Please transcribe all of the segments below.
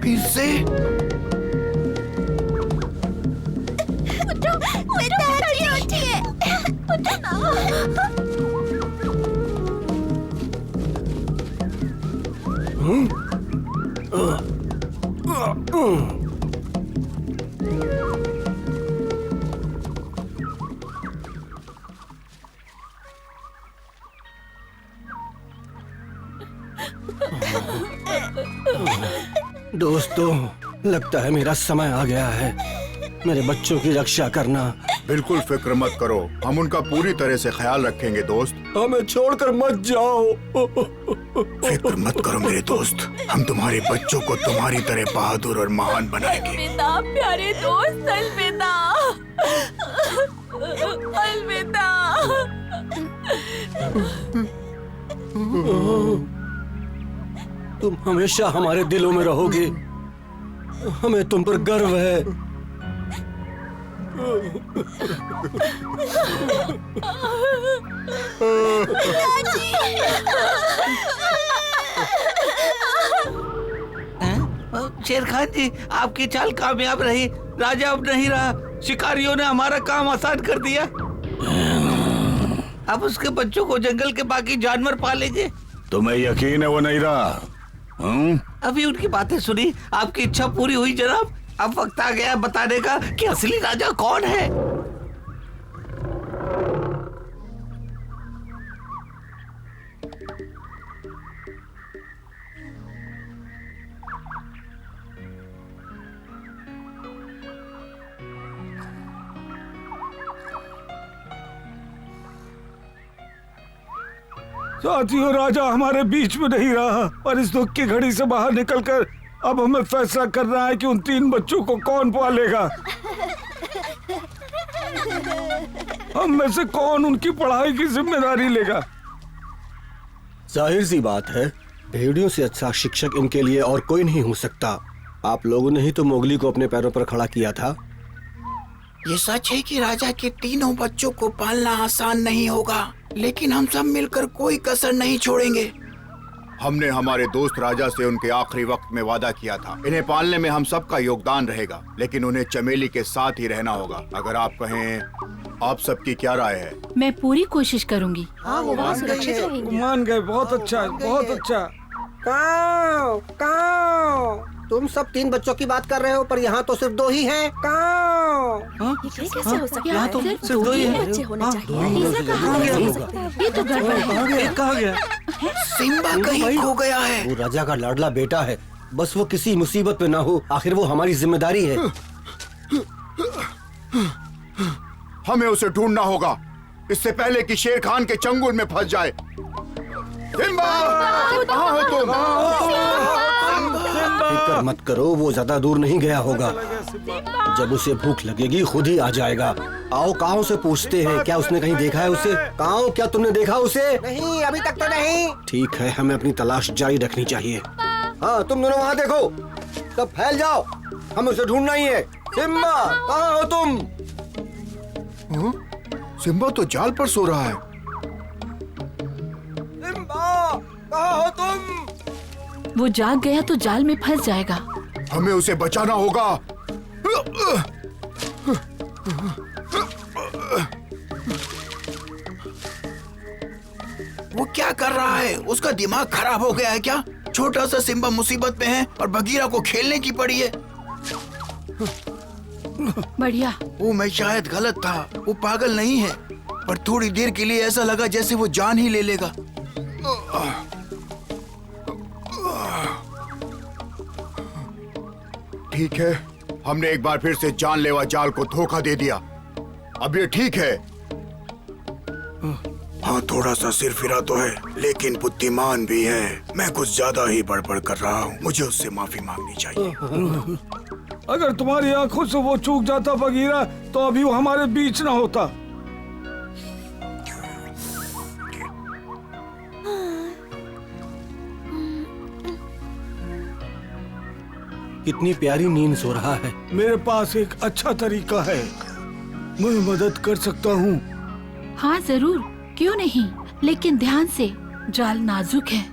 फिर से दोस्तों, लगता है मेरा समय आ गया है। मेरे बच्चों की रक्षा करना। बिल्कुल फिक्र मत करो, हम उनका पूरी तरह से ख्याल रखेंगे दोस्त। हमें छोड़कर मत जाओ। फिक्र मत करो मेरे दोस्त, हम तुम्हारे बच्चों को तुम्हारी तरह बहादुर और महान बनाएंगे। अलविदा प्यारे दोस्त, अलविदा, अलविदा। तुम हमेशा हमारे दिलों में रहोगे। हमें तुम पर गर्व है। शेर खान जी, आपकी चाल कामयाब रही। राजा अब नहीं रहा, शिकारियों ने हमारा काम आसान कर दिया। अब उसके बच्चों को जंगल के बाकी जानवर पालेंगे। तुम्हें यकीन है वो नहीं रहा? अभी उनकी बातें सुनी, आपकी इच्छा पूरी हुई जनाब। अब वक्त आ गया बताने का कि असली राजा कौन है। साथियों, राजा हमारे बीच में नहीं रहा और इस दुख की घड़ी से बाहर निकलकर अब हमें फैसला करना है कि उन 3 बच्चों को कौन पालेगा। हम में से कौन उनकी पढ़ाई की जिम्मेदारी लेगा। जाहिर सी बात है, भेड़ियों से अच्छा शिक्षक इनके लिए और कोई नहीं हो सकता। आप लोगों ने ही तो मोगली को अपने पैरों पर खड़ा किया था। ये सच है कि राजा के तीनों बच्चों को पालना आसान नहीं होगा, लेकिन हम सब मिलकर कोई कसर नहीं छोड़ेंगे। हमने हमारे दोस्त राजा से उनके आखिरी वक्त में वादा किया था। इन्हें पालने में हम सबका योगदान रहेगा, लेकिन उन्हें चमेली के साथ ही रहना होगा। अगर आप कहें, आप सबकी क्या राय है? मैं पूरी कोशिश करूंगी। मान गए, बहुत अच्छा, बहुत अच्छा। काऊ, काऊ। तुम सब 3 बच्चों की बात कर रहे हो, पर यहाँ तो सिर्फ 2 ही हैं। काऊ। कैसे हो सकता यहाँ है? तो सिर्फ सिर्फ 2 ही हैं। बच्चे होने चाहिए। हाँ, ऐसा कहाँ हो सकता है? ये तो गड़बड़ है। एक कहाँ गया? सिम्बा कहीं खो गया है। वो राजा का लाडला बेटा है, बस वो किसी मुसीबत में ना हो। आखिर वो हमारी जिम्मेदारी है। हमें उसे ढूंढना होगा, इससे पहले कि शेर खान के चंगुल में फंस जाए। सिम्बा, कहाँ हो तुम? फिक्र मत करो, वो ज्यादा दूर नहीं गया होगा। जब उसे भूख लगेगी खुद ही आ जाएगा। आओ, काऊ से पूछते हैं, क्या उसने कहीं देखा है उसे? काऊ, क्या तुमने देखा उसे? नहीं, अभी तक तो नहीं। ठीक है, हमें अपनी तलाश जारी रखनी चाहिए। हाँ, तुम दोनों वहाँ देखो, सब फैल जाओ, हमें उसे ढूंढना ही है। सिम्बा, कहाँ हो तुम? सिम्बा तो जाल पर सो रहा है। सिम्बा, कहाँ हो तुम? वो जाग गया तो जाल में फंस जाएगा। हमें उसे बचाना होगा। वो क्या कर रहा है? उसका दिमाग खराब हो गया है क्या? छोटा सा सिम्बा मुसीबत में है और बगीरा को खेलने की पड़ी है। बढ़िया। वो मैं शायद गलत था, वो पागल नहीं है, पर थोड़ी देर के लिए ऐसा लगा जैसे वो जान ही ले लेगा। ठीक है, हमने एक बार फिर से जानलेवा जाल को धोखा दे दिया। अब ये ठीक है। हाँ, थोड़ा सा सिर फिरा तो है, लेकिन बुद्धिमान भी है। मैं कुछ ज्यादा ही बड़बड़ कर रहा हूँ, मुझे उससे माफी मांगनी चाहिए। अगर तुम्हारी आंखों से वो चूक जाता बगीरा, तो अभी वो हमारे बीच ना होता। कितनी प्यारी नींद सो रहा है। मेरे पास एक अच्छा तरीका है, मैं मदद कर सकता हूँ। हाँ जरूर, क्यों नहीं, लेकिन ध्यान से, जाल नाजुक है।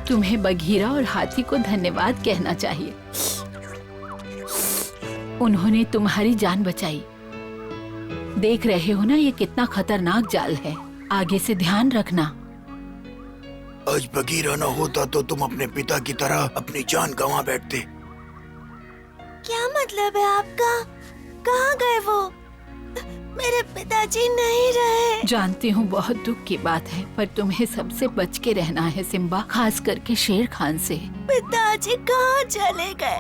तुम्हें बघीरा और हाथी को धन्यवाद कहना चाहिए। उन्होंने तुम्हारी जान बचाई। देख रहे हो ना ये कितना खतरनाक जाल है। आगे से ध्यान रखना। आज बगीरा न होता तो तुम अपने पिता की तरह अपनी जान गंवा बैठते। क्या मतलब है आपका? कहाँ गए वो? मेरे पिताजी नहीं रहे। जानती हूँ बहुत दुख की बात है, पर तुम्हें सबसे बच के रहना है सिम्बा, खास करके शेर खान से। पिताजी कहाँ चले गए?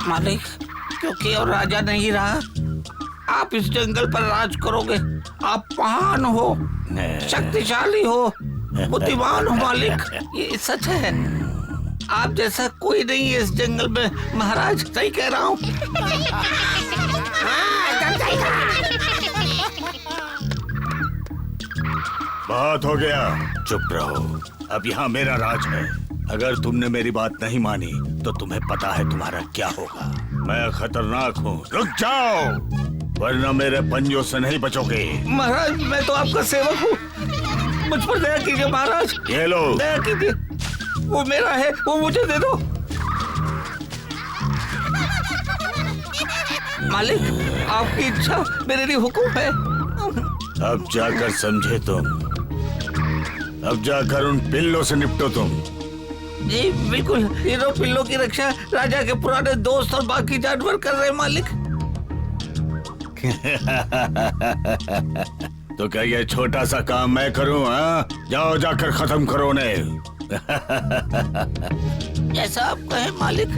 मालिक, क्योंकि और राजा नहीं रहा, आप इस जंगल पर राज करोगे। आप महान हो, शक्तिशाली हो, बुद्धिमान हो मालिक, ये सच है। आप जैसा कोई नहीं है इस जंगल में महाराज, सही कह रहा हूँ। बहुत हो गया, चुप रहो। अब यहाँ मेरा राज है। अगर तुमने मेरी बात नहीं मानी तो तुम्हें पता है तुम्हारा क्या होगा। मैं खतरनाक हूँ, रुक जाओ वरना मेरे पंजों से नहीं बचोगे। महाराज, मैं तो आपका सेवक हूँ, मुझ पर दया कीजिए महाराज। ये लो, दया कीजिए, वो मेरा है, वो मुझे दे दो। मालिक, आपकी इच्छा मेरे लिए हुक्म है। अब जाकर समझे तुम। अब जाकर उन पिल्लों से निपटो तुम। जी बिल्कुल, ये दो पिल्लों की रक्षा राजा के पुराने दोस्त और बाकी जानवर कर रहे हैं मालिक। तो क्या ये छोटा सा काम मैं करूं? हाँ, जाओ जाकर खत्म करो उन्हें। जैसा आप कहे मालिक।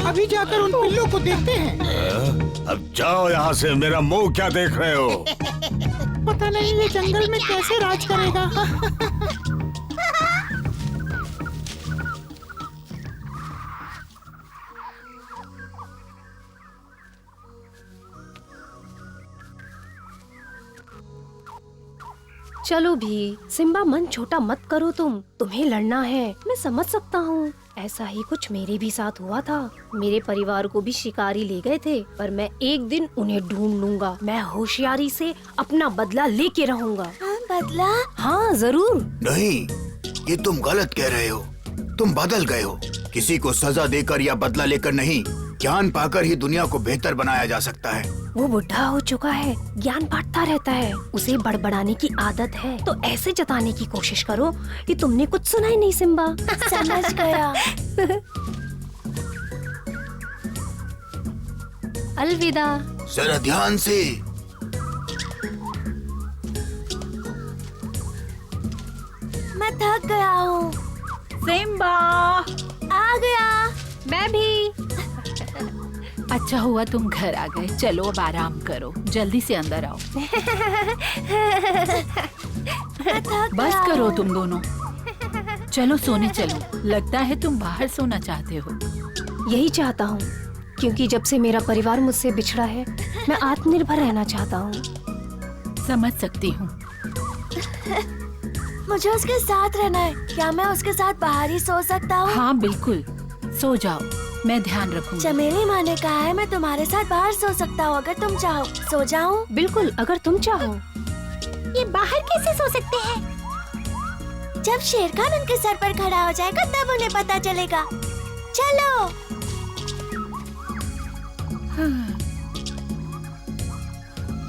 अभी जाकर उन पिल्लों को देखते हैं। अब जाओ यहाँ से, मेरा मुंह क्या देख रहे हो? पता नहीं ये जंगल में कैसे राज करेगा। चलो भी सिम्बा, मन छोटा मत करो। तुम्हें लड़ना है, मैं समझ सकता हूँ। ऐसा ही कुछ मेरे भी साथ हुआ था। मेरे परिवार को भी शिकारी ले गए थे, पर मैं एक दिन उन्हें ढूंढ लूंगा। मैं होशियारी से अपना बदला लेके रहूंगा। बदला? हाँ जरूर। नहीं, ये तुम गलत कह रहे हो। तुम बदल गए हो। किसी को सजा देकर या बदला लेकर नहीं, ज्ञान पाकर ही दुनिया को बेहतर बनाया जा सकता है। वो बुढ़ा हो चुका है, ज्ञान बांटता रहता है, उसे बड़बड़ाने की आदत है। तो ऐसे जताने की कोशिश करो कि तुमने कुछ सुना ही नहीं सिम्बा। समझ गया। अलविदा। जरा ध्यान से। मैं थक गया हूँ। सिम्बा, आ गया। मैं भी। अच्छा हुआ तुम घर आ गए। चलो अब आराम करो, जल्दी से अंदर आओ। बस करो तुम दोनों, चलो सोने चलो। लगता है तुम बाहर सोना चाहते हो। यही चाहता हूँ, क्योंकि जब से मेरा परिवार मुझसे बिछड़ा है, मैं आत्मनिर्भर रहना चाहता हूँ। समझ सकती हूँ। मुझे उसके साथ रहना है। क्या मैं उसके साथ बाहर ही सो सकता हूँ? हाँ बिल्कुल, सो जाओ, मैं ध्यान रखूंगी। चमेली माँ ने कहा है मैं तुम्हारे साथ बाहर सो सकता हूँ, अगर तुम चाहो। सो जाऊँ? बिल्कुल, अगर तुम चाहो। ये बाहर कैसे सो सकते हैं? जब शेर खान उनके सर पर खड़ा हो जाएगा तब उन्हें पता चलेगा। चलो।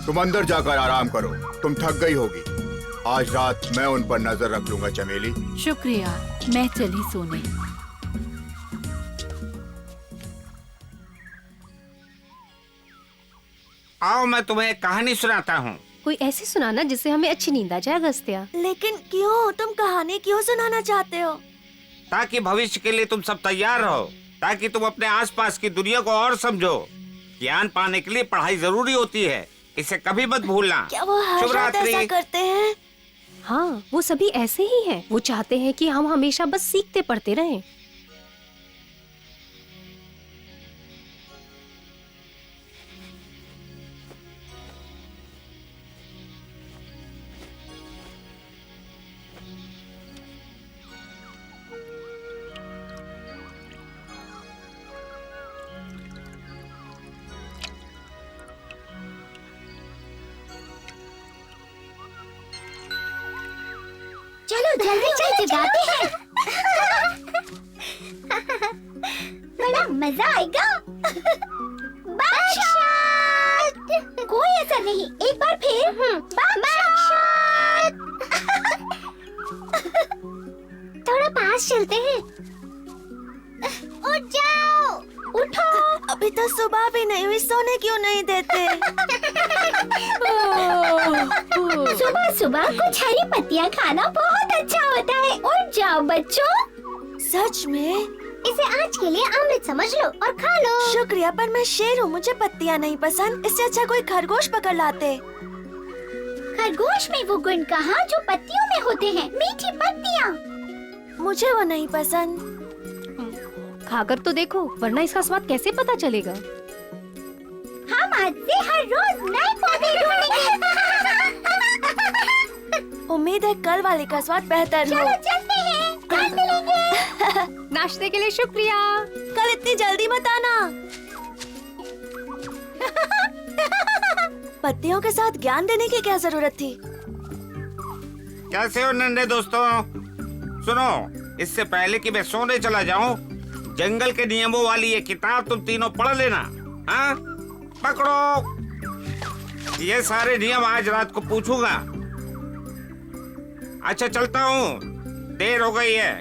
तुम अंदर जाकर आराम करो, तुम थक गई होगी। आज रात मैं उन पर नजर रख लूंगा चमेली। शुक्रिया, मैं चली सोने। आओ मैं तुम्हें एक कहानी सुनाता हूँ। कोई ऐसी सुनाना जिससे हमें अच्छी नींद आ जाए अगस्त्या। लेकिन क्यों? तुम कहानी क्यों सुनाना चाहते हो? ताकि भविष्य के लिए तुम सब तैयार रहो, ताकि तुम अपने आसपास की दुनिया को और समझो। ज्ञान पाने के लिए पढ़ाई जरूरी होती है, इसे कभी मत भूलना। क्या वो हर रात ऐसा करते हैं? हाँ, वो सभी ऐसे ही हैं। वो चाहते हैं कि हम हमेशा बस सीखते पढ़ते रहें। जल्दी चल जगाते हैं। बड़ा मजा आएगा। बादशाह! कोई असर नहीं, एक बार फिर। बादशाह! थोड़ा पास चलते हैं। उठ जाओ, उठो। अभी तो सुबह भी नहीं हुई, सोने क्यों नहीं देते? सुबह सुबह कुछ हरी पत्तियाँ खाना बहुत अच्छा होता है। उठ जाओ बच्चों। सच में? इसे आज के लिए अमृत समझ लो और खा लो। शुक्रिया, पर मैं शेर हूँ, मुझे पत्तियाँ नहीं पसंद। इससे अच्छा कोई खरगोश पकड़ लाते। खरगोश में वो गुण कहाँ जो पत्तियों में होते हैं, मीठी पत्तियाँ। मुझे वो नहीं पसंद। खाकर तो देखो, वरना इसका स्वाद कैसे पता चलेगा। हम आज से हर रोज नए पौधे ढूंढेंगे। उम्मीद है कल वाले का स्वाद बेहतर हो। चलो चलते हैं, कल मिलेंगे। नाश्ते के लिए शुक्रिया। कल इतनी जल्दी मत आना। पत्तियों के साथ ज्ञान देने की क्या जरूरत थी? कैसे हो नन्हे दोस्तों? सुनो, इससे पहले कि मैं सोने चला जाऊं, जंगल के नियमों वाली ये किताब तुम तीनों पढ़ लेना। हाँ, पकड़ो। ये सारे नियम आज रात को पूछूंगा। अच्छा चलता हूँ, देर हो गई है।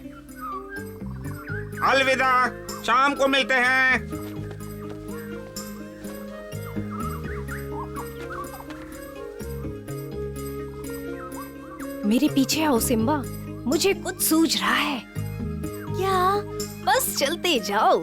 अलविदा, शाम को मिलते हैं। मेरे पीछे आओ सिम्बा, मुझे कुछ सूझ रहा है। क्या? बस चलते जाओ।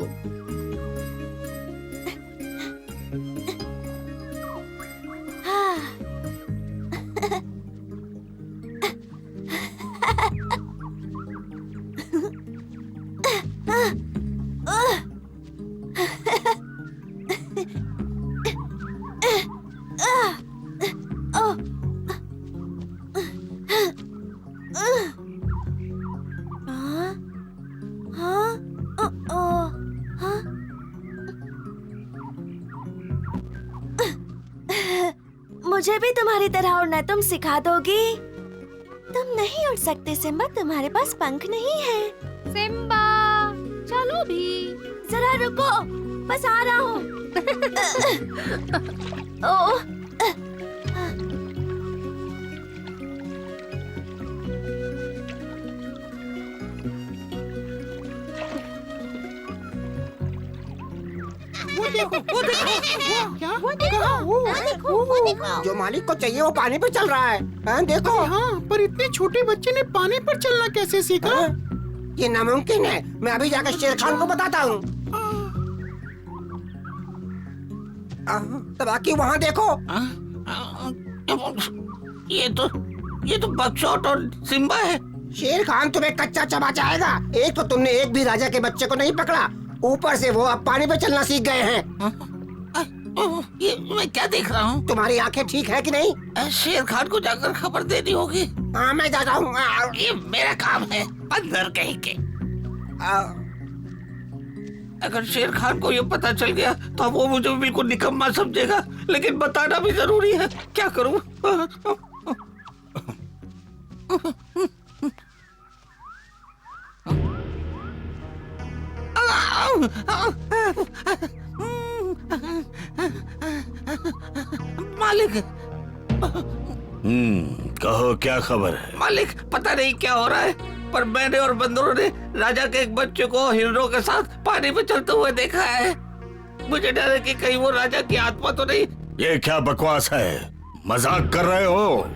मुझे भी तुम्हारी तरह उड़ना तुम सिखा दोगी? तुम नहीं उड़ सकते सिम्बा, तुम्हारे पास पंख नहीं है। सिम्बा, चलो भी। जरा रुको, बस आ रहा हूँ। ओह, वो देखो, क्या? कहाँ? वो देखो। जो मालिक को चाहिए वो पानी पे चल रहा है। हाँ, देखो। हाँ, पर इतने छोटे बच्चे ने पानी पर चलना कैसे सीखा? हाँ? ये नामुमकिन है। मैं अभी जाकर शेर खान को बताता हूँ। बाकी वहाँ देखो। ये तो बकचोद और सिम्बा है। शेर खान तुम्हें कच्चा चबा जाएगा। एक तो तुमने एक भी राजा के बच्चे को नहीं पकड़ा, ऊपर से वो अब पानी पे चलना सीख गए हैं। ये मैं क्या देख रहा हूँ? तुम्हारी आंखें ठीक है कि नहीं? शेर खान को जाकर खबर देनी होगी। हाँ, मैं जाता हूँ। ये मेरा काम है, अंदर कहीं के। अगर शेर खान को ये पता चल गया तो वो मुझे बिल्कुल निकम्मा समझेगा, लेकिन बताना भी जरूरी है। क्या करूँ? मालिक। कहो क्या खबर है? मालिक, पता नहीं क्या हो रहा है, पर मैंने और बंदरों ने राजा के एक बच्चे को हिरणों के साथ पानी में चलते हुए देखा है। मुझे डर है कि कहीं वो राजा की आत्मा तो नहीं। ये क्या बकवास है? मजाक कर रहे हो?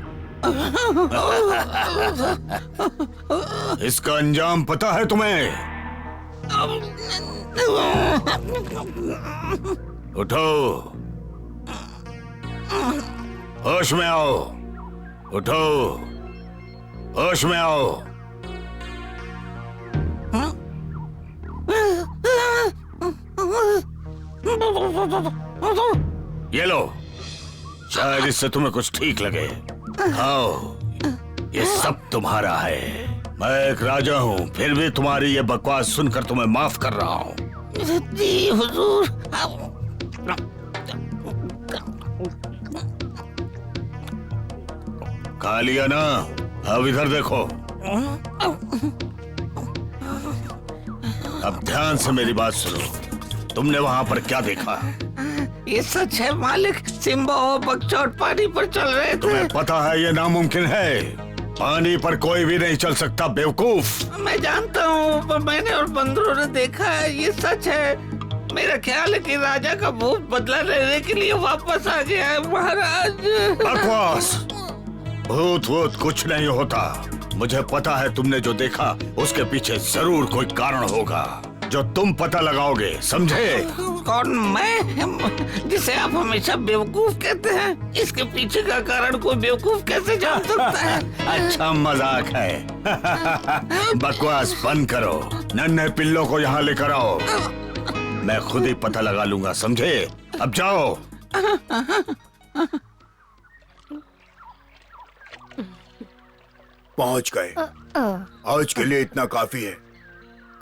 इसका अंजाम पता है तुम्हें? उठो, होश में आओ। उठो, होश में आओ। ये लो, शायद इससे तुम्हें कुछ ठीक लगे। खाओ, ये सब तुम्हारा है। मैं एक राजा हूँ, फिर भी तुम्हारी ये बकवास सुनकर तुम्हें माफ कर रहा हूँ। जी हुजूर। खा लिया ना? अब इधर देखो। अब ध्यान से मेरी बात सुनो। तुमने वहाँ पर क्या देखा? ये सच है मालिक, सिम्बा और बकचोद पानी पर चल रहे थे। तुम्हें पता है ये नामुमकिन है, पानी पर कोई भी नहीं चल सकता बेवकूफ। मैं जानता हूँ, पर मैंने और बंदरों ने देखा है, ये सच है। मेरा ख्याल है कि राजा का भूत बदला लेने के लिए वापस आ गया है महाराज। बकवास, भूत वूत कुछ नहीं होता। मुझे पता है तुमने जो देखा उसके पीछे जरूर कोई कारण होगा जो तुम पता लगाओगे, समझे? कौन? मैं, जिसे आप हमेशा बेवकूफ कहते हैं? इसके पीछे का कारण कोई बेवकूफ कैसे जान सकता है? अच्छा मजाक है। बकवास बंद करो, नन्हे पिल्लों को यहाँ लेकर आओ। मैं खुद ही पता लगा लूंगा, समझे? अब जाओ। पहुंच गए। आज के लिए इतना काफी है,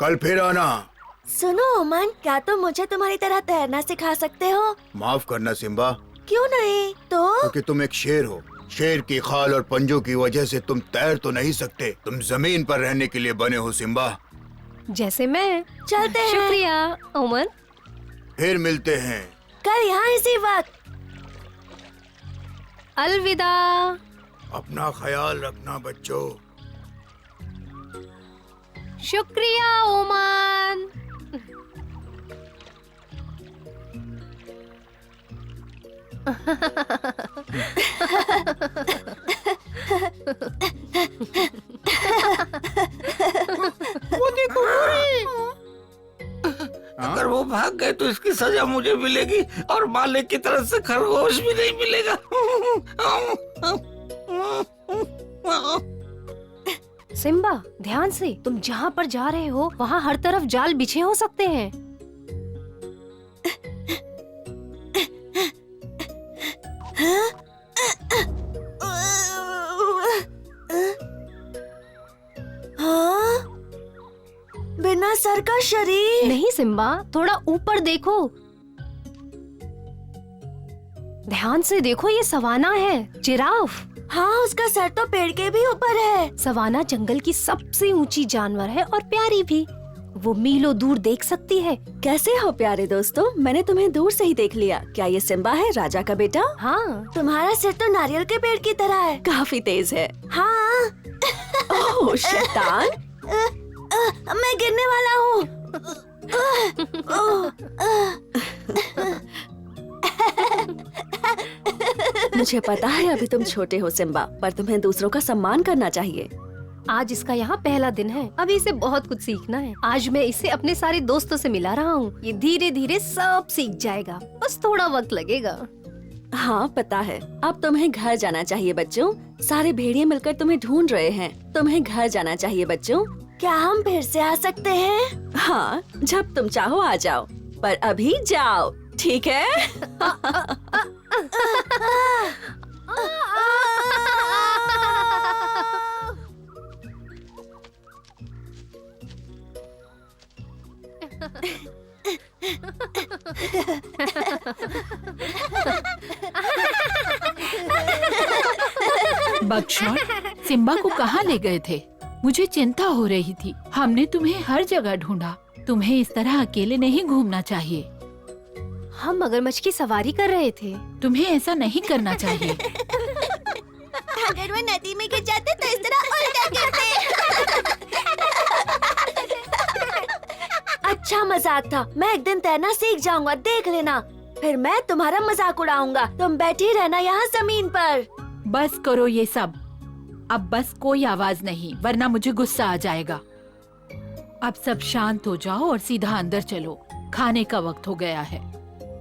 कल फिर आना। सुनो ओमन, क्या तुम मुझे तुम्हारी तरह तैरना सिखा सकते हो? माफ करना सिम्बा, क्यों नहीं? तो क्योंकि तुम एक शेर हो। शेर की खाल और पंजों की वजह से तुम तैर तो नहीं सकते। तुम जमीन पर रहने के लिए बने हो सिम्बा। जैसे मैं। चलते हैं। शुक्रिया ओमन। फिर मिलते हैं। कल यहाँ इसी वक्त। अलविदा। अपना ख्याल रखना बच्चों। शुक्रिया ओमन। वो देखो अगर वो भाग गए तो इसकी सजा मुझे मिलेगी और मालिक की तरफ से खरगोश भी नहीं मिलेगा। सिम्बा, ध्यान से। तुम जहाँ पर जा रहे हो वहाँ हर तरफ जाल बिछे हो सकते हैं। हाँ? बिना सर का शरीर? नहीं सिम्बा, थोड़ा ऊपर देखो। ध्यान से देखो, ये सवाना है, जिराफ। हाँ, उसका सर तो पेड़ के भी ऊपर है। सवाना जंगल की सबसे ऊंची जानवर है और प्यारी भी। वो मीलों दूर देख सकती है। कैसे हो प्यारे दोस्तों? मैंने तुम्हें दूर से ही देख लिया। क्या ये सिम्बा है, राजा का बेटा? हाँ। तुम्हारा सिर तो नारियल के पेड़ की तरह है। काफी तेज है। हाँ। ओह शैतान, मैं गिरने वाला हूँ। मुझे पता है अभी तुम छोटे हो सिम्बा, पर तुम्हें दूसरों का सम्मान करना चाहिए। आज इसका यहाँ पहला दिन है। अभी इसे बहुत कुछ सीखना है। आज मैं इसे अपने सारे दोस्तों से मिला रहा हूँ। ये धीरे धीरे सब सीख जाएगा, बस थोड़ा वक्त लगेगा। हाँ पता है। अब तुम्हें घर जाना चाहिए बच्चों। सारे भेड़िए मिलकर तुम्हें ढूंढ रहे हैं। तुम्हें घर जाना चाहिए बच्चों। क्या हम फिर से आ सकते हैं? हाँ, जब तुम चाहो आ जाओ, पर अभी जाओ, ठीक है? बकशॉट, सिम्बा को कहाँ ले गए थे? मुझे चिंता हो रही थी। हमने तुम्हें हर जगह ढूंढा। तुम्हें इस तरह अकेले नहीं घूमना चाहिए। हम मगरमच्छ की सवारी कर रहे थे। तुम्हें ऐसा नहीं करना चाहिए। अगर वो नदी में गिर जाते तो इस तरह उल्टा गिरते। अच्छा मजाक था। मैं एक दिन तैरना सीख जाऊंगा, देख लेना। फिर मैं तुम्हारा मजाक उड़ाऊंगा। तुम बैठी रहना यहाँ जमीन पर। बस करो ये सब। अब बस कोई आवाज नहीं, वरना मुझे गुस्सा आ जाएगा। अब सब शांत हो जाओ और सीधा अंदर चलो। खाने का वक्त हो गया है।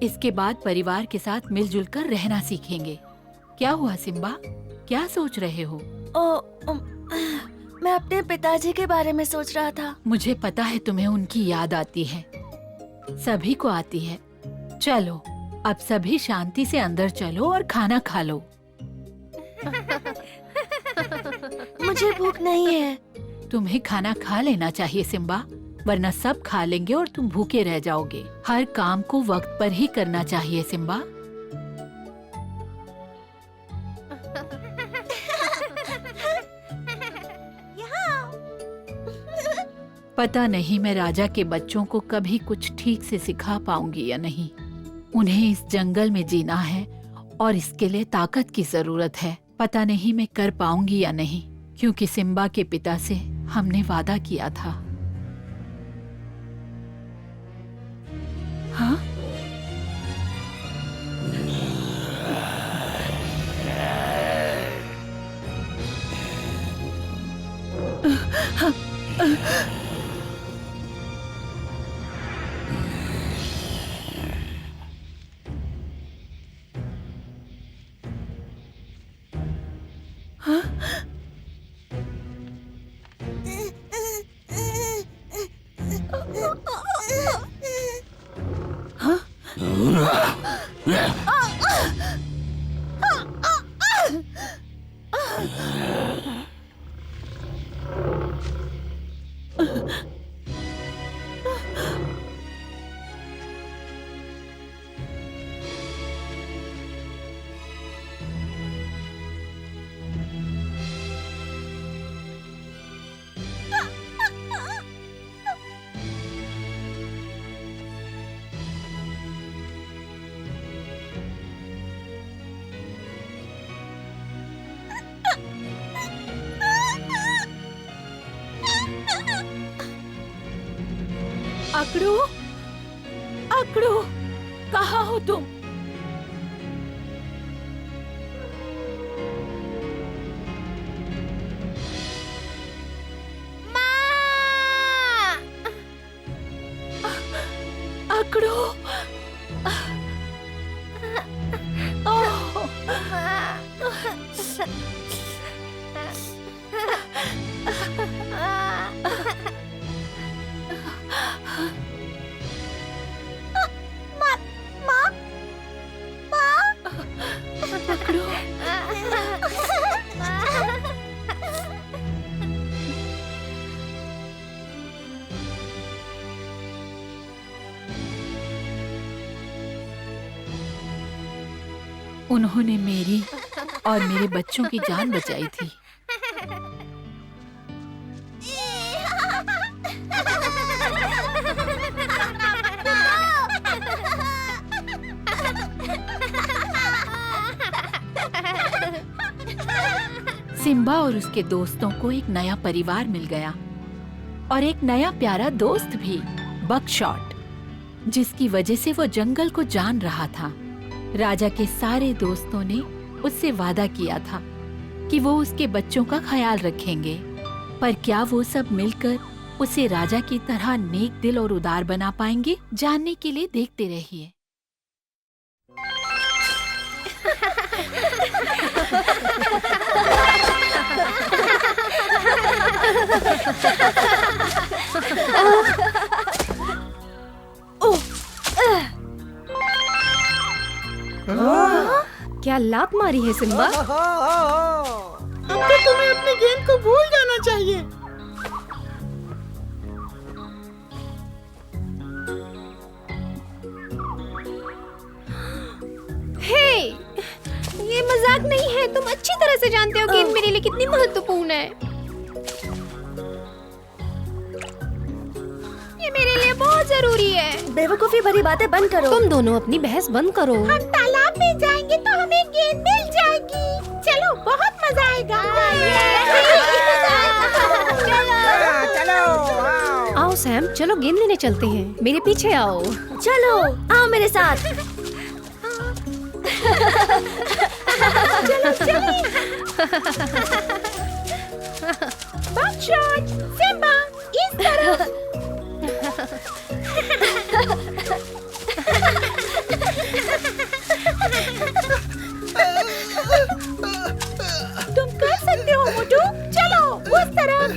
इसके बाद परिवार के साथ मिलजुल कर रहना सीखेंगे। क्या हुआ सिम्बा, क्या सोच रहे हो? मैं अपने पिताजी के बारे में सोच रहा था। मुझे पता है तुम्हें उनकी याद आती है। सभी को आती है। चलो, अब सभी शांति से अंदर चलो और खाना खा लो। मुझे भूख नहीं है। तुम्हें खाना खा लेना चाहिए सिम्बा, वरना सब खा लेंगे और तुम भूखे रह जाओगे। हर काम को वक्त पर ही करना चाहिए सिम्बा। यहाँ पता नहीं मैं राजा के बच्चों को कभी कुछ ठीक से सिखा पाऊंगी या नहीं। उन्हें इस जंगल में जीना है और इसके लिए ताकत की जरूरत है। पता नहीं मैं कर पाऊंगी या नहीं, क्योंकि सिम्बा के पिता से हमने वादा किया था। हाँ? अकड़ू, अकड़ू, कहाँ हो तुम? अकड़ू, उन्होंने मेरी और मेरे बच्चों की जान बचाई थी। सिम्बा और उसके दोस्तों को एक नया परिवार मिल गया और एक नया प्यारा दोस्त भी, बकशॉट, जिसकी वजह से वो जंगल को जान रहा था। राजा के सारे दोस्तों ने उससे वादा किया था कि वो उसके बच्चों का ख्याल रखेंगे, पर क्या वो सब मिलकर उसे राजा की तरह नेक दिल और उदार बना पाएंगे? जानने के लिए देखते रहिए। क्या लात मारी है सिम्बा? अब तो तुम्हें अपने गेम को भूल जाना चाहिए। हे, ये मजाक नहीं है। तुम अच्छी तरह से जानते हो गेम मेरे लिए कितनी महत्वपूर्ण है। ये मेरे लिए बहुत जरूरी है। बेवकूफी भरी बातें बंद करो। तुम दोनों अपनी बहस बंद करो। हम तालाब में जाएंगे तो हमें गेंद मिल जाएगी। चलो, बहुत मजा आएगा। आओ सैम, चलो गेंद लेने चलते हैं। मेरे पीछे आओ। चलो, आओ मेरे साथ। चलो चलिए। बकशॉट, सिम्बा, इस तरफ। तुम कर सकते हो मोटू। चलो उस तरफ।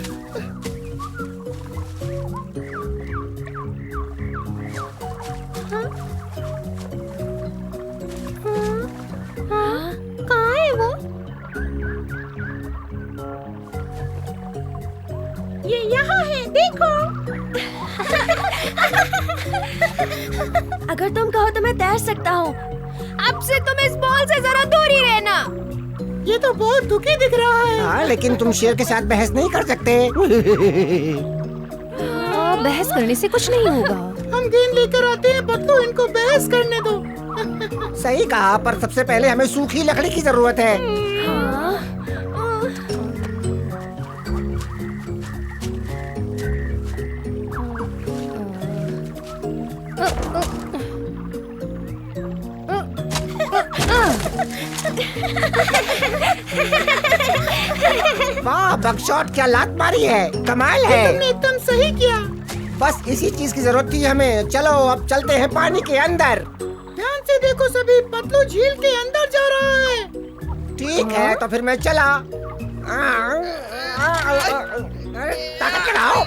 कहाँ है वो? ये यहाँ है, देखो। अगर तुम कहो तो मैं तैर सकता हूँ। अब से तुम इस बॉल से जरा दूर ही रहना। ये तो बहुत दुखी दिख रहा है। हाँ, लेकिन तुम शेर के साथ बहस नहीं कर सकते। बहस करने से कुछ नहीं होगा। हम गेंद लेकर आते हैं पतलू, इनको बहस करने दो। सही कहा, पर सबसे पहले हमें सूखी लकड़ी की जरूरत है। वाह बगशॉट, क्या लात मारी है, कमाल है। तुमने एकदम सही किया। बस इसी चीज की जरूरत थी हमें। चलो अब चलते हैं पानी के अंदर। ध्यान से देखो सभी, पतलू झील के अंदर जा रहा है। ठीक है, तो फिर मैं चला। ताकत लगाओ।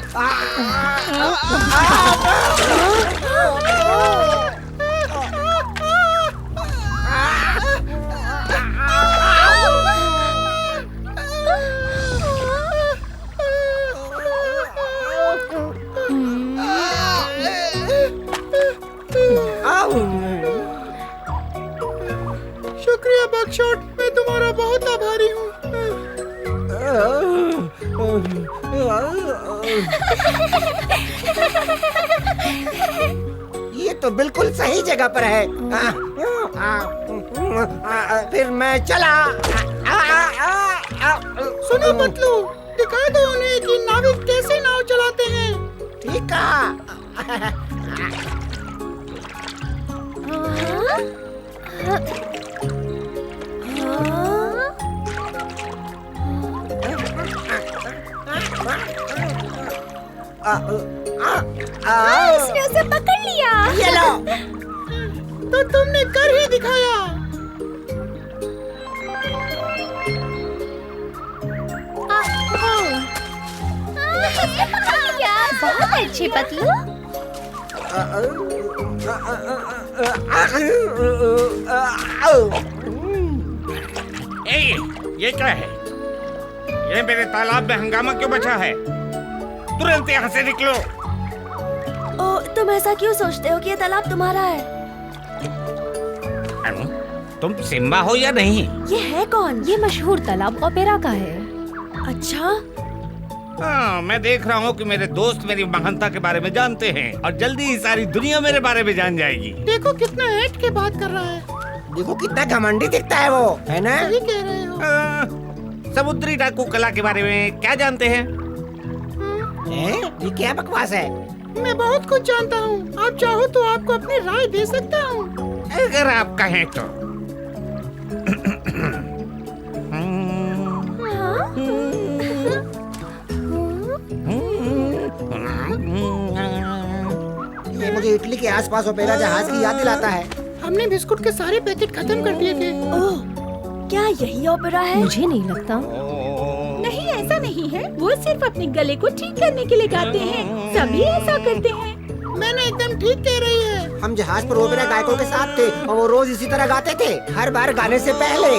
शुक्रिया बगशॉट, मैं तुम्हारा बहुत आभारी हूँ। ये तो बिल्कुल सही जगह पर है। फिर मैं चला। सुनो पतलू, दिखा दो उन्हें कि नाविक कैसे नाव चलाते हैं। ठीक है। इसने उसे पकड़ लिया। ये लो। तो तुमने कर ही दिखाया। बहुत अच्छे पतलू। ये क्या है? ये मेरे तालाब में हंगामा क्यों बचा है? तुरंत यहाँ से निकलो। ओ, तुम ऐसा क्यों सोचते हो कि ये तालाब तुम्हारा है? तुम सिम्बा हो या नहीं? ये है कौन? ये मशहूर तालाब ओपेरा का है। अच्छा, हाँ, मैं देख रहा हूँ कि मेरे दोस्त मेरी महानता के बारे में जानते हैं और जल्दी ही सारी दुनिया मेरे बारे में जान जाएगी। देखो कितना ऐठ के बात कर रहा है। देखो कितना घमंडी दिखता है वो, है ना? सही कह रहे हो। समुद्री डाकू कला के बारे में क्या जानते हैं? ये क्या बकवास है? मैं बहुत कुछ जानता हूँ। आप चाहो तो आपको अपनी राय दे सकता हूँ। अगर आप कहें तो। ये मुझे इटली के आसपास ओपेरा जहाज की याद दिलाता है। हमने बिस्कुट के सारे पैकेट खत्म कर दिए थे। ओह, क्या यही ओपेरा है? मुझे नहीं लगता। नहीं, ऐसा नहीं है। वो सिर्फ अपने गले को ठीक करने के लिए गाते हैं। सभी ऐसा करते हैं। मैंने एकदम ठीक कह रही है। हम जहाज पर ओपेरा गायकों के साथ थे और वो रोज इसी तरह गाते थे, हर बार गाने से पहले।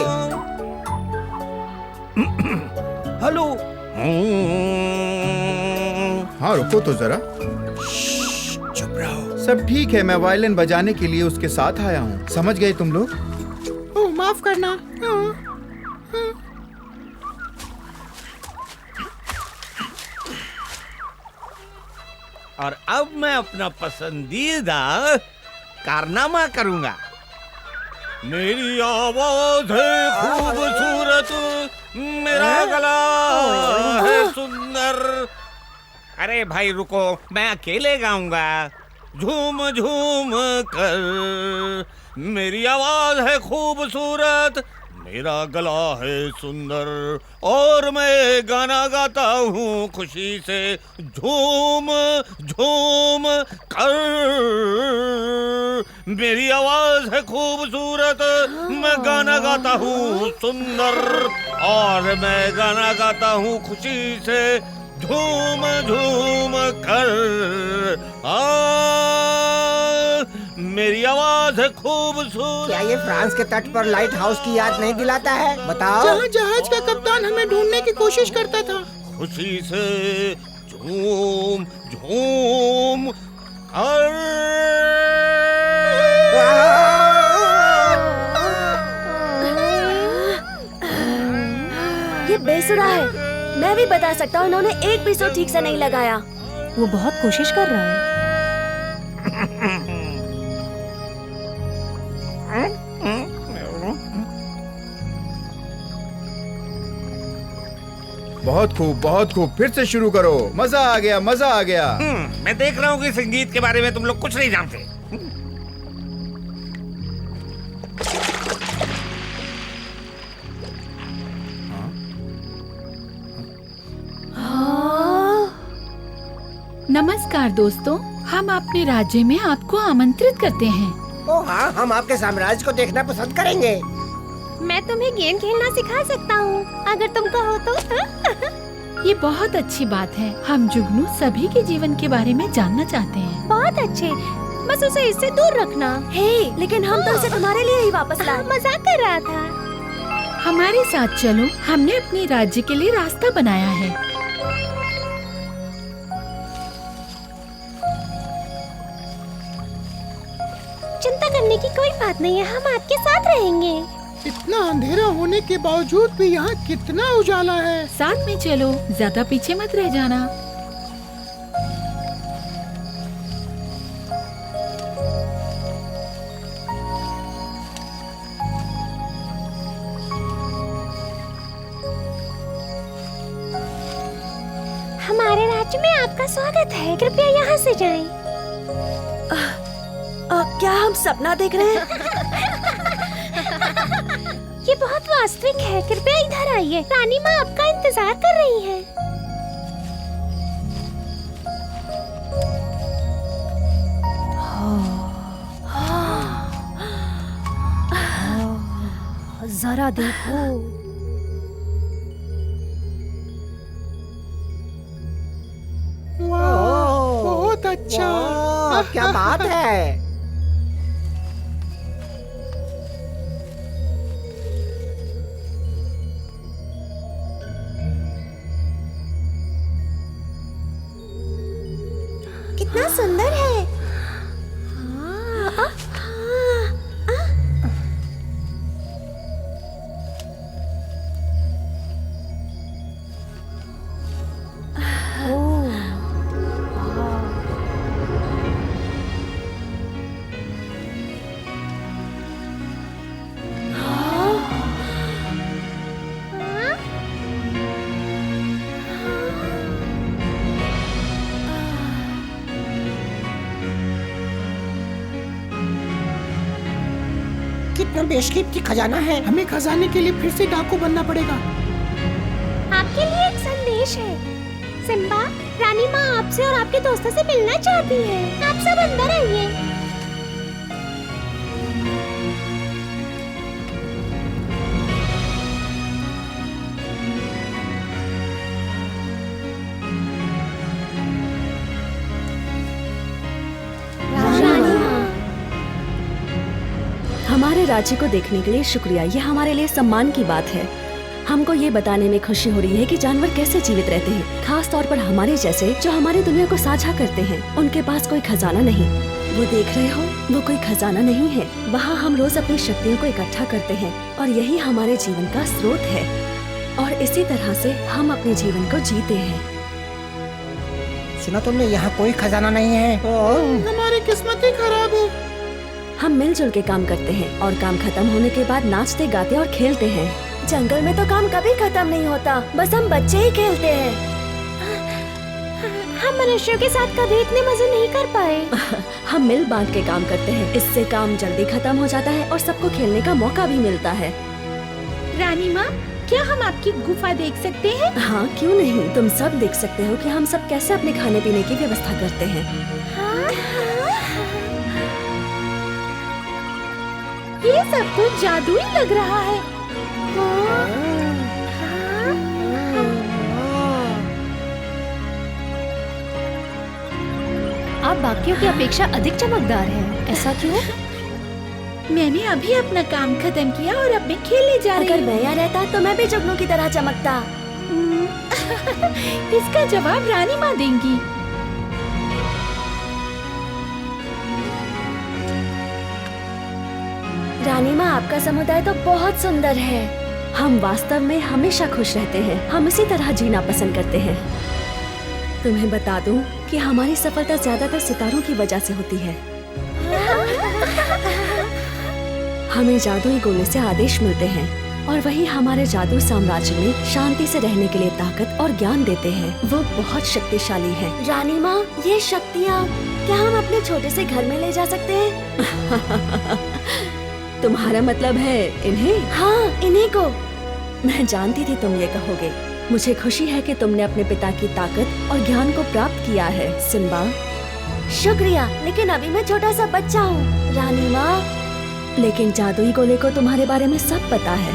हेलो। हाँ रुको तो जरा। चुप रहो। सब ठीक है, मैं वायलिन बजाने के लिए उसके साथ आया हूँ। समझ गए तुम लोग? ओह माफ करना। और अब मैं अपना पसंदीदा कारनामा करूंगा। मेरी आवाज है खूबसूरत, मेरा गला है सुंदर। अरे भाई रुको, मैं अकेले गाऊंगा। झूम झूम कर, मेरी आवाज है खूबसूरत, मेरा गला है सुंदर, और मैं गाना गाता हूँ खुशी से झूम झूम कर। मेरी आवाज है खूबसूरत, मैं गाना गाता हूँ सुंदर, और मैं गाना गाता हूँ खुशी से झूम झूम कर। मेरी आवाज है खूबसूरत। क्या ये फ्रांस के तट पर लाइट हाउस की याद नहीं दिलाता है? बताओ। जहाँ जहाज का कप्तान हमें ढूंढने की कोशिश करता था। खुशी से झूम झूम कर। ये बेसुरा है। मैं भी बता सकता हूँ, इन्होंने एक भी सुर ठीक से नहीं लगाया। वो बहुत कोशिश कर रहा है। बहुत खूब, बहुत खूब। फिर से शुरू करो। मजा आ गया, मजा आ गया। मैं देख रहा हूँ कि संगीत के बारे में तुम लोग कुछ नहीं जानते। नमस्कार दोस्तों, हम अपने राज्य में आपको आमंत्रित करते हैं। ओ हाँ, हम आपके साम्राज्य को देखना पसंद करेंगे। मैं तुम्हें गेम खेलना सिखा सकता हूँ, अगर तुम कहो तो। ये बहुत अच्छी बात है। हम जुगनू सभी के जीवन के बारे में जानना चाहते हैं। बहुत अच्छे, बस उसे इससे दूर रखना। हे, लेकिन हम तो उसे तुम्हारे लिए ही वापस लाए। मजाक कर रहा था। हमारे साथ चलो, हमने अपने राज्य के लिए रास्ता बनाया है। चिंता करने की कोई बात नहीं है, हम आपके साथ रहेंगे। इतना अंधेरा होने के बावजूद भी यहाँ कितना उजाला है। साथ में चलो, ज्यादा पीछे मत रह जाना। हमारे राज्य में आपका स्वागत है, कृपया यहाँ से जाएं। क्या हम सपना देख रहे हैं? ये बहुत वास्तविक है, कृपया इधर आइए। रानी माँ आपका इंतजार कर रही है। जरा देखो, वाह, बहुत अच्छा। क्या बात है। कितना सुंदर है। कितना बेशकीमती खजाना है। हमें खजाने के लिए फिर से डाकू बनना पड़ेगा। आपके लिए एक संदेश है। सिम्बा, रानी माँ आपसे और आपके दोस्तों से मिलना चाहती है। आप सब अंदर आइए। हमारे राज्य को देखने के लिए शुक्रिया। ये हमारे लिए सम्मान की बात है। हमको ये बताने में खुशी हो रही है कि जानवर कैसे जीवित रहते हैं, खास तौर पर हमारे जैसे जो हमारी दुनिया को साझा करते हैं। उनके पास कोई खजाना नहीं। वो देख रहे हो, वो कोई खजाना नहीं है। वहाँ हम रोज अपनी शक्तियों को इकट्ठा करते हैं और यही हमारे जीवन का स्रोत है। और इसी तरह से हम अपने जीवन को जीते हैं। सुना तुमने, यहाँ कोई खजाना नहीं है। हमारी किस्मत ही खराब है। हम मिलजुल के काम करते हैं और काम खत्म होने के बाद नाचते, गाते और खेलते हैं। जंगल में तो काम कभी खत्म नहीं होता, बस हम बच्चे ही खेलते हैं। हम मनुष्यों के साथ कभी इतने मजे नहीं कर पाए। हम मिल बांट के काम करते हैं। इससे काम जल्दी खत्म हो जाता है और सबको खेलने का मौका भी मिलता है। रानी माँ, क्या हम आपकी गुफा देख सकते हैं? हाँ, क्यों नहीं। तुम सब देख सकते हो कि हम सब कैसे अपने खाने पीने की व्यवस्था करते हैं। ये सब तो जादुई लग रहा है। आप बाकियों की अपेक्षा अधिक चमकदार हैं। ऐसा क्यों? मैंने अभी अपना काम खत्म किया और अब मैं खेलने जा रही अगर हूँ। मैं यहाँ रहता तो मैं भी जुगनू की तरह चमकता। इसका जवाब रानी माँ देंगी। रानी माँ, आपका समुदाय तो बहुत सुंदर है। हम वास्तव में हमेशा खुश रहते हैं। हम इसी तरह जीना पसंद करते हैं। तुम्हें बता दूं, कि हमारी सफलता ज्यादातर सितारों की वजह से होती है। हमें जादुई गोले से आदेश मिलते हैं और वही हमारे जादू साम्राज्य में शांति से रहने के लिए ताकत और ज्ञान देते हैं। वो बहुत शक्तिशाली है। रानी माँ, ये शक्तियाँ क्या हम अपने छोटे से घर में ले जा सकते हैं? तुम्हारा मतलब है इन्हें? हाँ, इन्हीं को। मैं जानती थी तुम ये कहोगे। मुझे खुशी है कि तुमने अपने पिता की ताकत और ज्ञान को प्राप्त किया है, सिम्बा। शुक्रिया, लेकिन अभी मैं छोटा सा बच्चा हूँ। रानी माँ, लेकिन जादुई गोले को तुम्हारे बारे में सब पता है।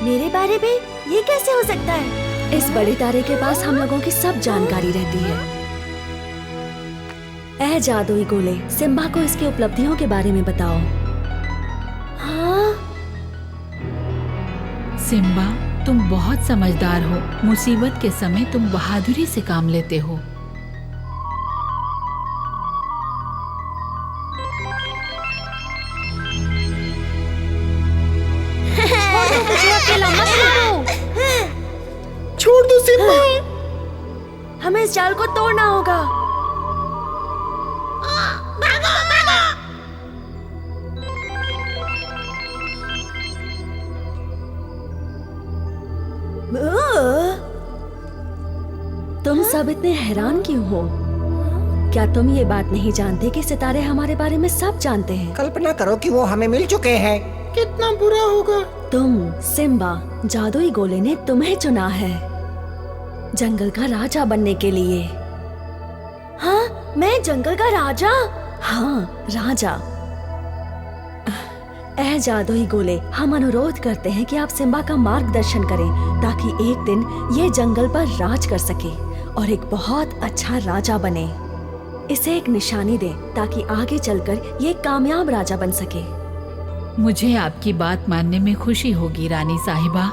मेरे बारे में? ये कैसे हो सकता है? इस बड़े तारे के पास हम लोगों की सब जानकारी रहती है। ऐ जादुई गोले, सिम्बा को इसकी उपलब्धियों के बारे में बताओ। हाँ? सिम्बा, तुम बहुत समझदार हो। मुसीबत के समय तुम बहादुरी से काम लेते हो। छोड़ दो सिम्बा। हमें इस जाल को तोड़ना होगा। तुम सब इतने हैरान क्यों हो? क्या तुम ये बात नहीं जानते कि सितारे हमारे बारे में सब जानते हैं? कल्पना करो कि वो हमें मिल चुके हैं। कितना बुरा होगा। तुम, सिम्बा, जादुई गोले ने तुम्हें चुना है जंगल का राजा बनने के लिए। हाँ, मैं जंगल का राजा? हाँ, राजा। ऐ जादुई गोले, हम अनुरोध करते हैं कि आप सिम्बा का मार्गदर्शन करें ताकि एक दिन ये जंगल पर राज कर सके और एक बहुत अच्छा राजा बने। इसे एक निशानी दें ताकि आगे चलकर ये कामयाब राजा बन सके। मुझे आपकी बात मानने में खुशी होगी रानी साहिबा।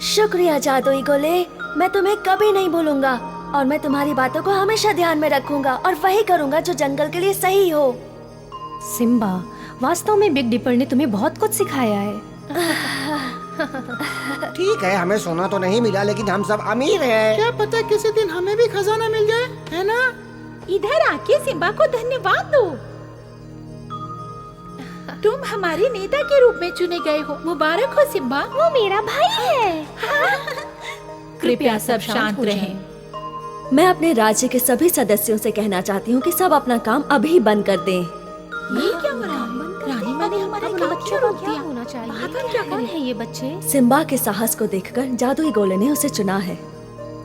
शुक्रिया जादुई गोले, मैं तुम्हें कभी नहीं भूलूंगा और मैं तुम्हारी बातों को हमेशा ध्यान में रखूंगा और वही करूंगा जो जंगल के लिए सही हो। सिम्बा, वास्तव में बिग डिपर ने तुम्हें बहुत कुछ सिखाया है। ठीक है, हमें सोना तो नहीं मिला लेकिन हम सब अमीर हैं। क्या पता किसी दिन हमें भी खजाना मिल जाए, है ना? इधर आके सिम्बा को धन्यवाद दो। तुम हमारे नेता के रूप में चुने गए हो। मुबारक हो सिम्बा। वो मेरा भाई है। कृपया सब शांत रहें। मैं अपने राज्य के सभी सदस्यों से कहना चाहती हूँ कि सब अपना काम अभी बंद कर दें। ये क्या हो रहा है? रानी माँ ने हमारे काम बच्चों क्यों को रोक क्या दिया? होना चाहिए? बाहर क्या कौन करें? है ये बच्चे? सिम्बा के साहस को देखकर जादुई गोले ने उसे चुना है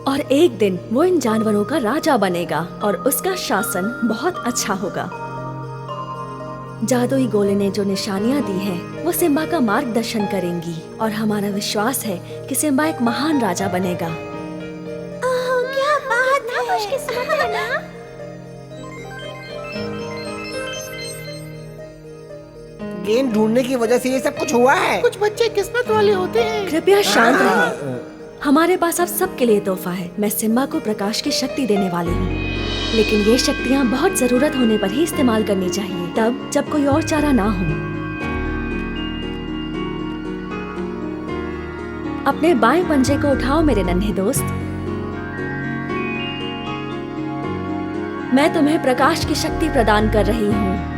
और एक दिन वो इन जानवरों का राजा बनेगा और उसका शासन बहुत अच्छा होगा। जादुई गोले ने जो निशानियां दी हैं, वो सिम्बा का मार्गदर्शन करेंगी और हमारा विश्वास है कि सिम्बा एक महान राजा बनेगा। क्या बात है, खुशकिस्मत है ना? गेंद ढूंढने की वजह से ये सब कुछ हुआ है। कुछ बच्चे किस्मत वाले होते हैं। कृपया शांत रहें। हमारे पास अब सबके लिए तोहफा है। मैं सिम्बा को प्रकाश की शक्ति देने वाली हूँ, लेकिन ये शक्तियाँ बहुत जरूरत होने पर ही इस्तेमाल करनी चाहिए, तब जब कोई और चारा ना हो। अपने बाएं पंजे को उठाओ मेरे नन्हे दोस्त। मैं तुम्हें प्रकाश की शक्ति प्रदान कर रही हूँ।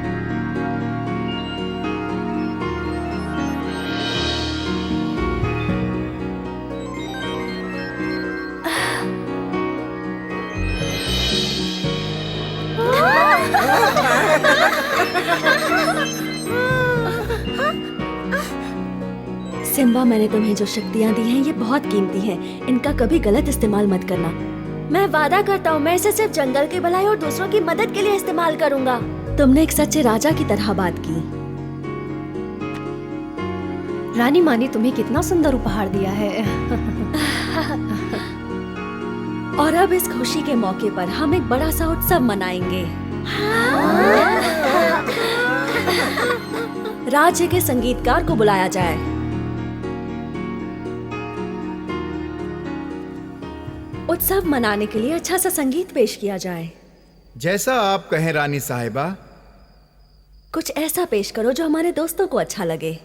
सिम्बा, मैंने तुम्हें जो शक्तियाँ दी हैं ये बहुत कीमती हैं। इनका कभी गलत इस्तेमाल मत करना। मैं वादा करता हूँ मैं इसे सिर्फ जंगल की भलाई और दूसरों की मदद के लिए इस्तेमाल करूँगा। तुमने एक सच्चे राजा की तरह बात की। रानी माँ ने तुम्हें कितना सुंदर उपहार दिया है। और अब इस खुशी के मौके पर हम एक बड़ा सा उत्सव मनाएंगे। राज्य के संगीतकार को बुलाया जाए। उत्सव मनाने के लिए अच्छा सा संगीत पेश किया जाए। जैसा आप कहें रानी साहिबा। कुछ ऐसा पेश करो जो हमारे दोस्तों को अच्छा लगे।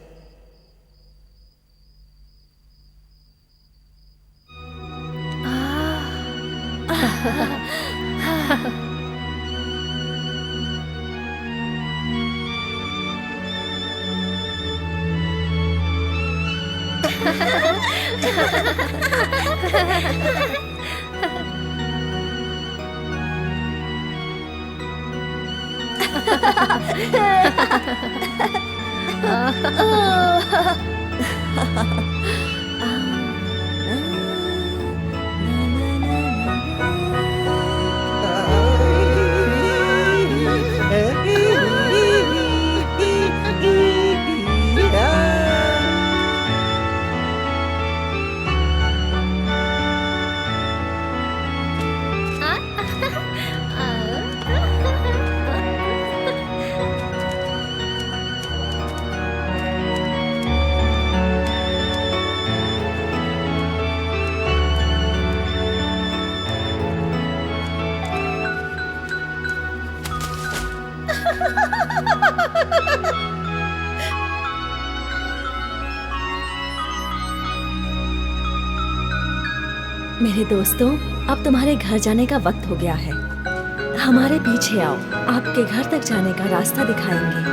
मेरे दोस्तों, अब तुम्हारे घर जाने का वक्त हो गया है। हमारे पीछे आओ, आपके घर तक जाने का रास्ता दिखाएंगे।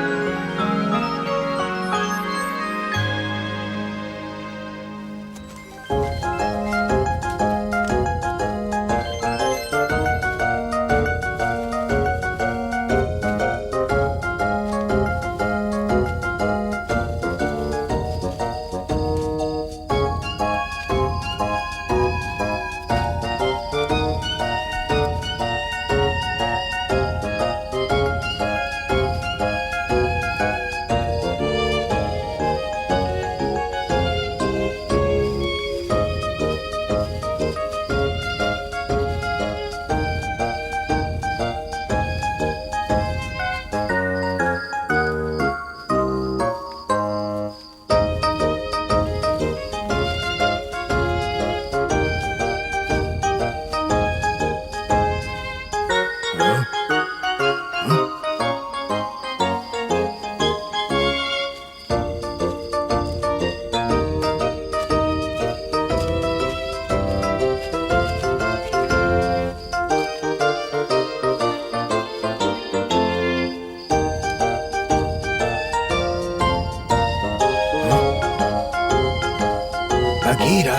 बगीरा,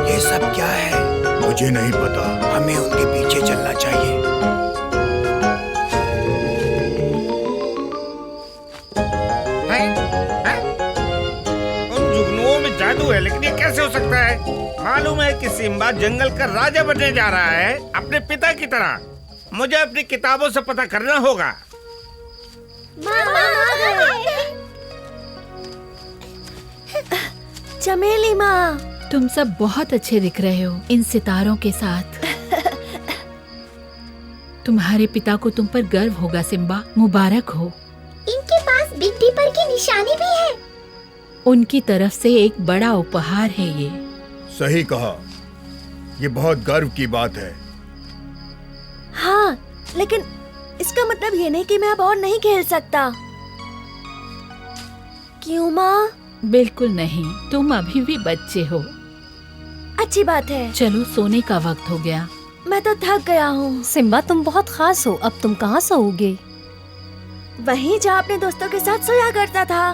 ये सब क्या है? मुझे नहीं पता। हमें उनके पीछे चलना चाहिए। उन जुगनुओं में जादू है, लेकिन ये कैसे हो सकता है? मालूम है कि सिम्बा जंगल का राजा बनने जा रहा है, अपने पिता की तरह। मुझे अपनी किताबों से पता करना होगा। चमेली माँ, तुम सब बहुत अच्छे दिख रहे हो इन सितारों के साथ। तुम्हारे पिता को तुम पर गर्व होगा सिम्बा, मुबारक हो। इनके पास बिग दीपर की निशानी भी है। उनकी तरफ से एक बड़ा उपहार है ये। सही कहा, ये बहुत गर्व की बात है। हाँ, लेकिन इसका मतलब ये नहीं कि मैं अब और नहीं खेल सकता। क्यों माँ? बिल्कुल नहीं, तुम अभी भी बच्चे हो। अच्छी बात है। चलो, सोने का वक्त हो गया। मैं तो थक गया हूँ। सिम्बा, तुम बहुत खास हो। अब तुम कहाँ सोओगे? वहीं जहाँ अपने दोस्तों के साथ सोया करता था।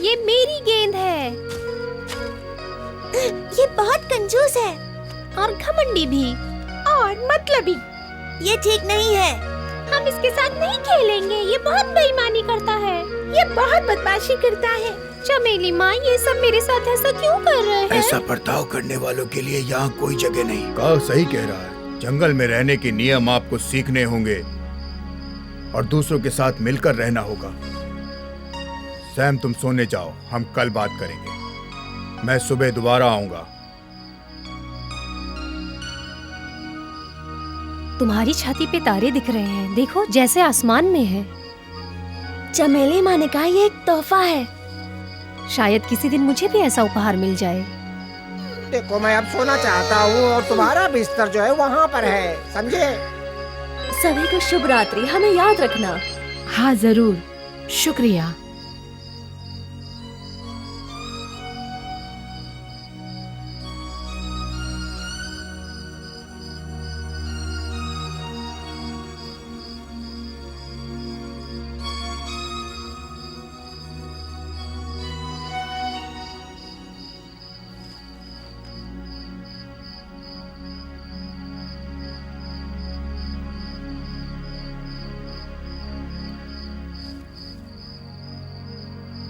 ये मेरी गेंद है ये बहुत कंजूस है। और मतलबी। ये ठीक नहीं है। हम इसके साथ नहीं खेलेंगे। ये बहुत बेईमानी करता है। ये बहुत बदमाशी करता है। चमेली माँ, ये सब मेरे साथ ऐसा क्यों कर रहे हैं? ऐसा बर्ताव करने वालों के लिए यहाँ कोई जगह नहीं। काव सही कह रहा है। जंगल में रहने के नियम आपको सीखने होंगे और दूसरों के साथ मिलकर रहना होगा। सैम, तुम सोने जाओ, हम कल बात करेंगे। मैं सुबह दोबारा आऊंगा। तुम्हारी छाती पे तारे दिख रहे हैं, देखो जैसे आसमान में है। चमेली माँ ने कहा ये एक तोहफा है। शायद किसी दिन मुझे भी ऐसा उपहार मिल जाए। देखो, मैं अब सोना चाहता हूँ और तुम्हारा बिस्तर जो है वहाँ पर है, समझे? सभी को शुभ रात्रि, हमें याद रखना। हाँ जरूर, शुक्रिया।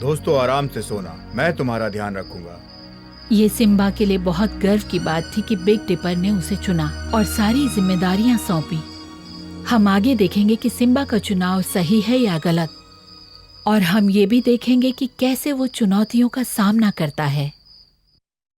दोस्तों, आराम से सोना, मैं तुम्हारा ध्यान रखूंगा। ये सिम्बा के लिए बहुत गर्व की बात थी कि बिग डिपर ने उसे चुना और सारी जिम्मेदारियां सौंपी। हम आगे देखेंगे कि सिम्बा का चुनाव सही है या गलत, और हम ये भी देखेंगे कि कैसे वो चुनौतियों का सामना करता है।